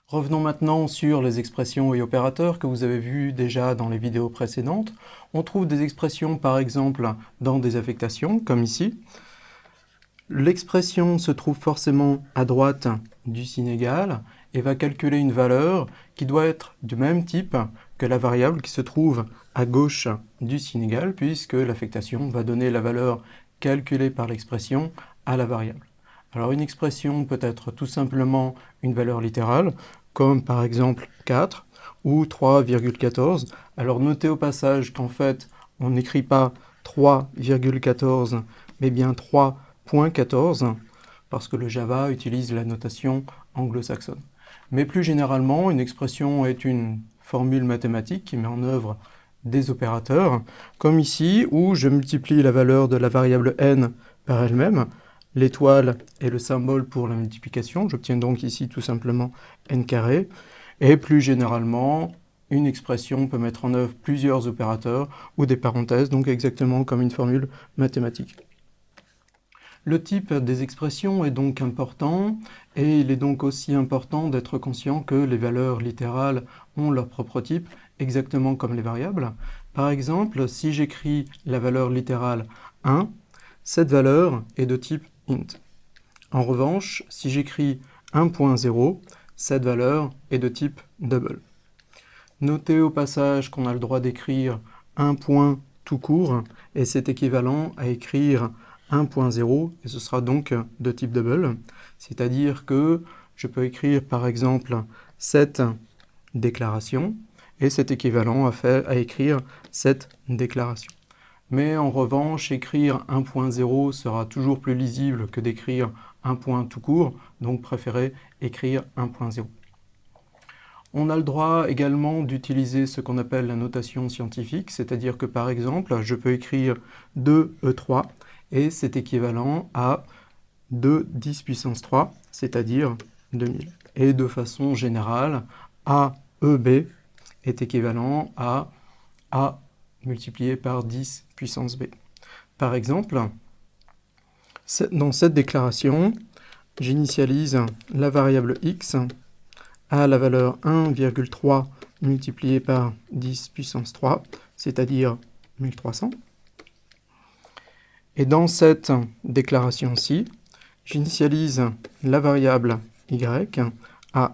Revenons maintenant sur les expressions et opérateurs que vous avez vus déjà dans les vidéos précédentes. On trouve des expressions par exemple dans des affectations, comme ici. L'expression se trouve forcément à droite du signe égal et va calculer une valeur qui doit être du même type que la variable qui se trouve à gauche du signe égal, puisque l'affectation va donner la valeur calculée par l'expression à la variable. Alors une expression peut être tout simplement une valeur littérale, comme par exemple 4 ou 3,14. Alors notez au passage qu'en fait, on n'écrit pas 3,14, mais bien 3,14, parce que le Java utilise la notation anglo-saxonne. Mais plus généralement, une expression est une formule mathématique qui met en œuvre des opérateurs, comme ici, où je multiplie la valeur de la variable n par elle-même. L'étoile est le symbole pour la multiplication, j'obtiens donc ici tout simplement n carré. Et plus généralement, une expression peut mettre en œuvre plusieurs opérateurs ou des parenthèses, donc exactement comme une formule mathématique. Le type des expressions est donc important, et il est donc aussi important d'être conscient que les valeurs littérales ont leur propre type, exactement comme les variables. Par exemple, si j'écris la valeur littérale 1, cette valeur est de type int. En revanche, si j'écris 1.0, cette valeur est de type double. Notez au passage qu'on a le droit d'écrire un point tout court, et c'est équivalent à écrire 1.0, et ce sera donc de type double, c'est-à-dire que je peux écrire par exemple cette déclaration, et c'est équivalent à écrire cette déclaration. Mais en revanche, écrire 1.0 sera toujours plus lisible que d'écrire un point tout court, donc préférez écrire 1.0. On a le droit également d'utiliser ce qu'on appelle la notation scientifique, c'est-à-dire que par exemple, je peux écrire 2e3, et c'est équivalent à 2 10 puissance 3, c'est-à-dire 2000. Et de façon générale, AEB est équivalent à A multiplié par 10 puissance B. Par exemple, dans cette déclaration, j'initialise la variable x à la valeur 1,3 multiplié par 10 puissance 3, c'est-à-dire 1300. Et dans cette déclaration-ci, j'initialise la variable y à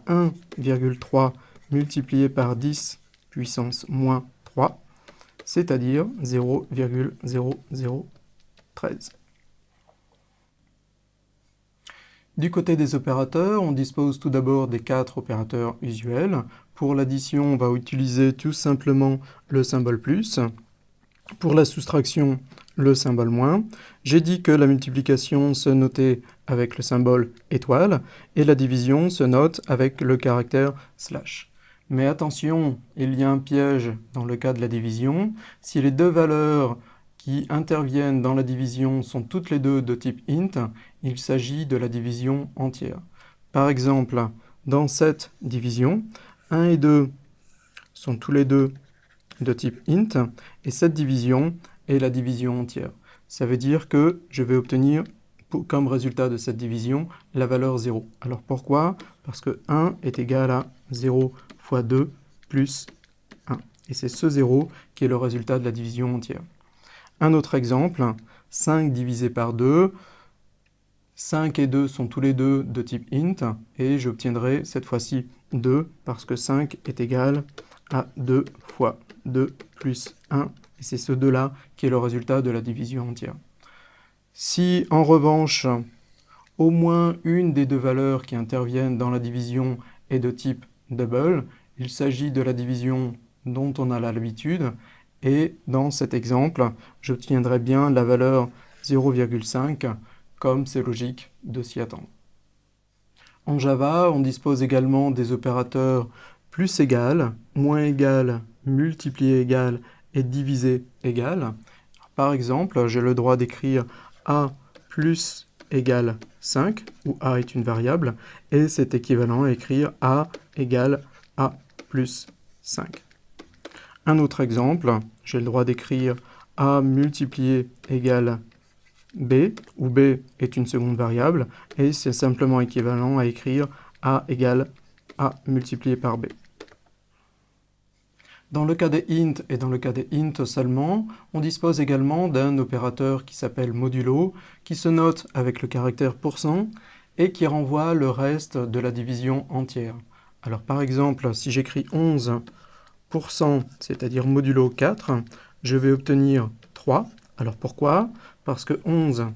1,3 multiplié par 10 puissance moins 3, c'est-à-dire 0,0013. Du côté des opérateurs, on dispose tout d'abord des 4 opérateurs usuels. Pour l'addition, on va utiliser tout simplement le symbole plus. Pour la soustraction, le symbole moins. J'ai dit que la multiplication se notait avec le symbole étoile et la division se note avec le caractère slash. Mais attention, il y a un piège dans le cas de la division. Si les deux valeurs qui interviennent dans la division sont toutes les deux de type int, il s'agit de la division entière. Par exemple, dans cette division, 1 et 2 sont tous les deux de type int, et cette division est la division entière. Ça veut dire que je vais obtenir comme résultat de cette division la valeur 0. Alors pourquoi? Parce que 1 est égal à 0 fois 2 plus 1. Et c'est ce 0 qui est le résultat de la division entière. Un autre exemple, 5 divisé par 2, 5 et 2 sont tous les deux de type int, et j'obtiendrai cette fois-ci 2, parce que 5 est égal à 2 fois 2 plus 1, et c'est ce 2-là qui est le résultat de la division entière. Si en revanche, au moins une des deux valeurs qui interviennent dans la division est de type double, il s'agit de la division dont on a l'habitude, et dans cet exemple, j'obtiendrai bien la valeur 0,5, comme c'est logique de s'y attendre. En Java, on dispose également des opérateurs plus égal, moins égal, multiplié égal et divisé égal. Par exemple, j'ai le droit d'écrire a plus égale 5, où a est une variable, et c'est équivalent à écrire a égale a plus 5. Un autre exemple, j'ai le droit d'écrire a multiplié égale b, où b est une seconde variable, et c'est simplement équivalent à écrire a égale a multiplié par b. Dans le cas des int et dans le cas des int seulement, on dispose également d'un opérateur qui s'appelle modulo, qui se note avec le caractère %, et qui renvoie le reste de la division entière. Alors par exemple, si j'écris 11%, c'est-à-dire modulo 4, je vais obtenir 3. Alors pourquoi? Parce que 11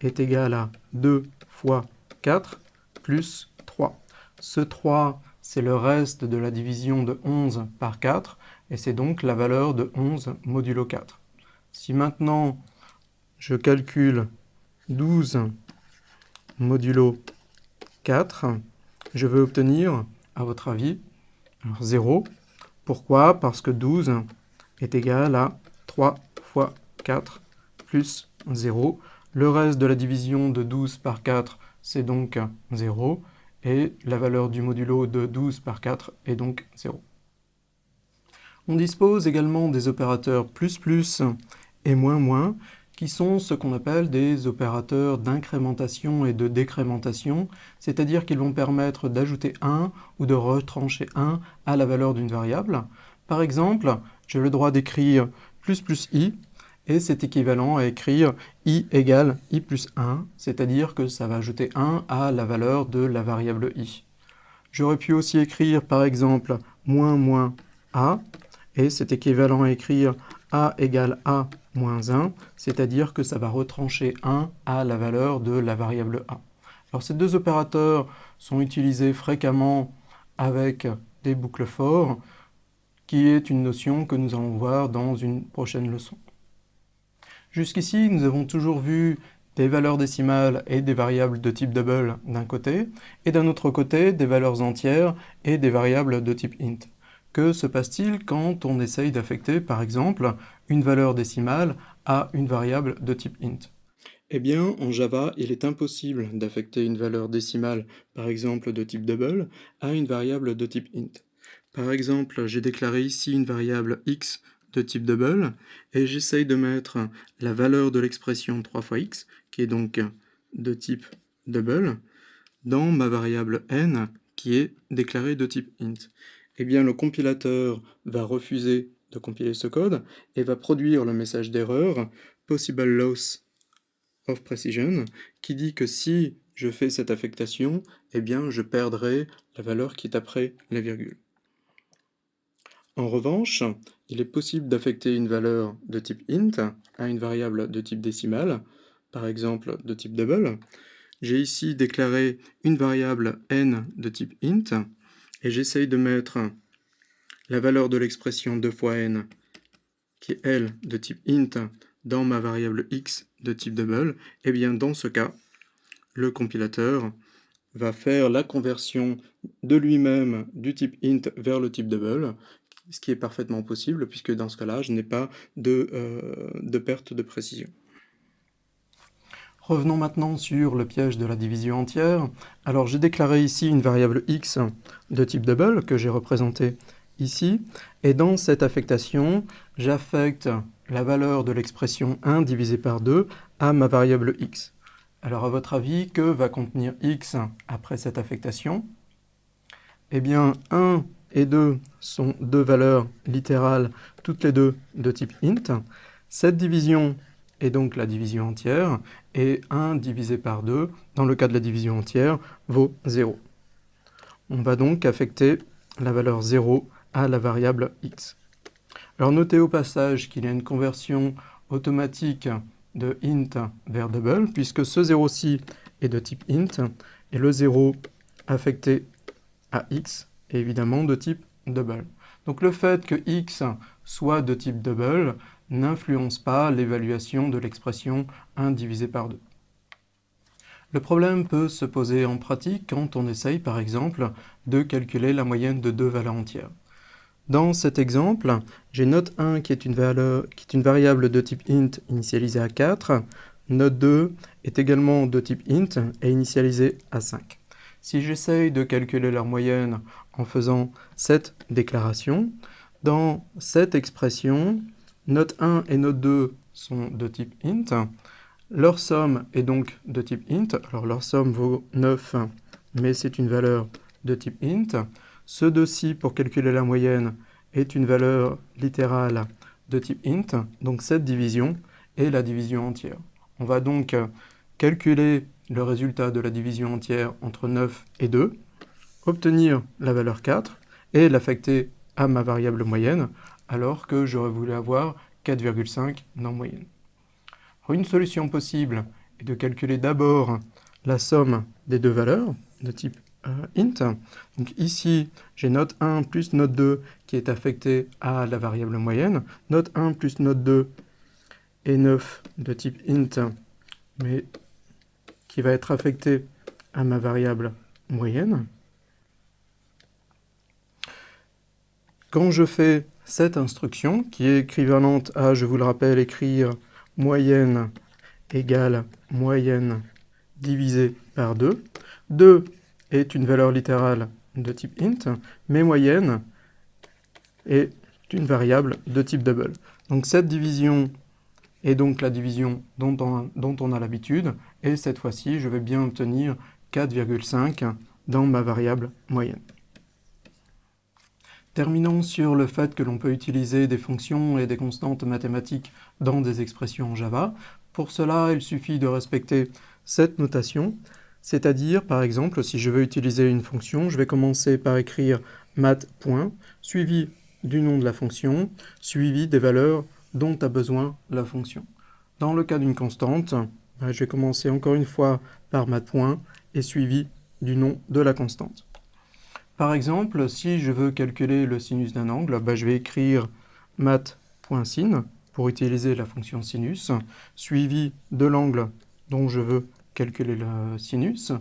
est égal à 2 fois 4 plus 3. Ce 3, c'est le reste de la division de 11 par 4, et c'est donc la valeur de 11 modulo 4. Si maintenant je calcule 12 modulo 4, je vais obtenir, à votre avis, 0. Pourquoi? Parce que 12 est égal à 3 fois 4 plus 0. Le reste de la division de 12 par 4, c'est donc 0. Et la valeur du modulo de 12 par 4 est donc 0. On dispose également des opérateurs plus et moins qui sont ce qu'on appelle des opérateurs d'incrémentation et de décrémentation, c'est-à-dire qu'ils vont permettre d'ajouter 1 ou de retrancher 1 à la valeur d'une variable. Par exemple, j'ai le droit d'écrire plus i, et c'est équivalent à écrire i égale i plus 1, c'est-à-dire que ça va ajouter 1 à la valeur de la variable i. J'aurais pu aussi écrire par exemple moins a, et c'est équivalent à écrire a égale a moins 1, c'est-à-dire que ça va retrancher 1 à la valeur de la variable a. Alors ces deux opérateurs sont utilisés fréquemment avec des boucles for, qui est une notion que nous allons voir dans une prochaine leçon. Jusqu'ici, nous avons toujours vu des valeurs décimales et des variables de type double d'un côté, et d'un autre côté, des valeurs entières et des variables de type int. Que se passe-t-il quand on essaye d'affecter, par exemple, une valeur décimale à une variable de type int? Eh bien, en Java, il est impossible d'affecter une valeur décimale, par exemple de type double, à une variable de type int. Par exemple, j'ai déclaré ici une variable x de type double, et j'essaye de mettre la valeur de l'expression 3 fois x, qui est donc de type double, dans ma variable n, qui est déclarée de type int. Eh bien, le compilateur va refuser de compiler ce code, et va produire le message d'erreur possible loss of precision, qui dit que si je fais cette affectation, eh bien, je perdrai la valeur qui est après la virgule. En revanche, il est possible d'affecter une valeur de type int à une variable de type décimal, par exemple de type double. J'ai ici déclaré une variable n de type int, et j'essaye de mettre la valeur de l'expression 2 fois n, qui est elle de type int, dans ma variable x de type double. Et bien dans ce cas, le compilateur va faire la conversion de lui-même du type int vers le type double, ce qui est parfaitement possible, puisque dans ce cas-là, je n'ai pas de perte de précision. Revenons maintenant sur le piège de la division entière. Alors j'ai déclaré ici une variable x de type double, que j'ai représentée ici, et dans cette affectation, j'affecte la valeur de l'expression 1 divisé par 2 à ma variable x. Alors à votre avis, que va contenir x après cette affectation? Eh bien, 1 et 2 sont deux valeurs littérales, toutes les deux de type int. Cette division est donc la division entière, et 1 divisé par 2, dans le cas de la division entière, vaut 0. On va donc affecter la valeur 0 à la variable x. Alors notez au passage qu'il y a une conversion automatique de int vers double, puisque ce 0-ci est de type int, et le 0 affecté à x est évidemment de type double. Donc le fait que x soit de type double n'influence pas l'évaluation de l'expression 1 divisé par 2. Le problème peut se poser en pratique quand on essaye par exemple de calculer la moyenne de deux valeurs entières. Dans cet exemple, j'ai note 1 qui est une variable de type int initialisée à 4, note 2 est également de type int et initialisée à 5. Si j'essaye de calculer leur moyenne en faisant cette déclaration, dans cette expression, note 1 et note 2 sont de type int, leur somme est donc de type int, alors leur somme vaut 9, mais c'est une valeur de type int. Ce de-ci, pour calculer la moyenne, est une valeur littérale de type int, donc cette division est la division entière. On va donc calculer le résultat de la division entière entre 9 et 2, obtenir la valeur 4 et l'affecter à ma variable moyenne, alors que j'aurais voulu avoir 4,5 dans moyenne. Alors, une solution possible est de calculer d'abord la somme des deux valeurs de type int. Donc ici, j'ai note 1 plus note 2 qui est affectée à la variable moyenne. Note 1 plus note 2 est 9 de type int, mais qui va être affectée à ma variable moyenne. Quand je fais cette instruction, qui est équivalente à, je vous le rappelle, écrire moyenne égale moyenne divisé par 2, 2 est une valeur littérale de type int, mais moyenne est une variable de type double. Donc cette division est donc la division dont on a l'habitude, et cette fois-ci, je vais bien obtenir 4,5 dans ma variable moyenne. Terminons sur le fait que l'on peut utiliser des fonctions et des constantes mathématiques dans des expressions en Java. Pour cela, il suffit de respecter cette notation, c'est-à-dire, par exemple, si je veux utiliser une fonction, je vais commencer par écrire math. Suivi du nom de la fonction, suivi des valeurs dont a besoin la fonction. Dans le cas d'une constante, je vais commencer encore une fois par math. Et suivi du nom de la constante. Par exemple, si je veux calculer le sinus d'un angle, je vais écrire math.sin pour utiliser la fonction sinus, suivi de l'angle dont je veux calculer le sinus.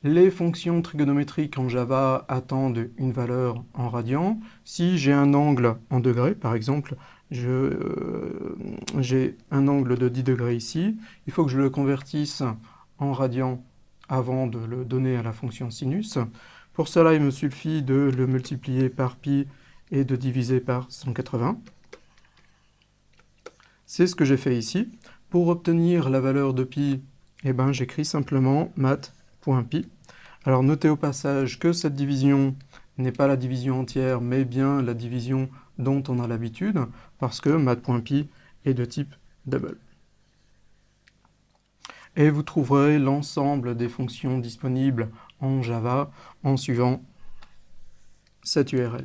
Les fonctions trigonométriques en Java attendent une valeur en radians. Si j'ai un angle en degrés, par exemple, j'ai un angle de 10 degrés ici, il faut que je le convertisse en radians avant de le donner à la fonction sinus. Pour cela, il me suffit de le multiplier par pi et de diviser par 180. C'est ce que j'ai fait ici. Pour obtenir la valeur de pi, j'écris simplement math.pi. Alors notez au passage que cette division n'est pas la division entière, mais bien la division dont on a l'habitude, parce que math.pi est de type double. Et vous trouverez l'ensemble des fonctions disponibles en Java en suivant cette URL.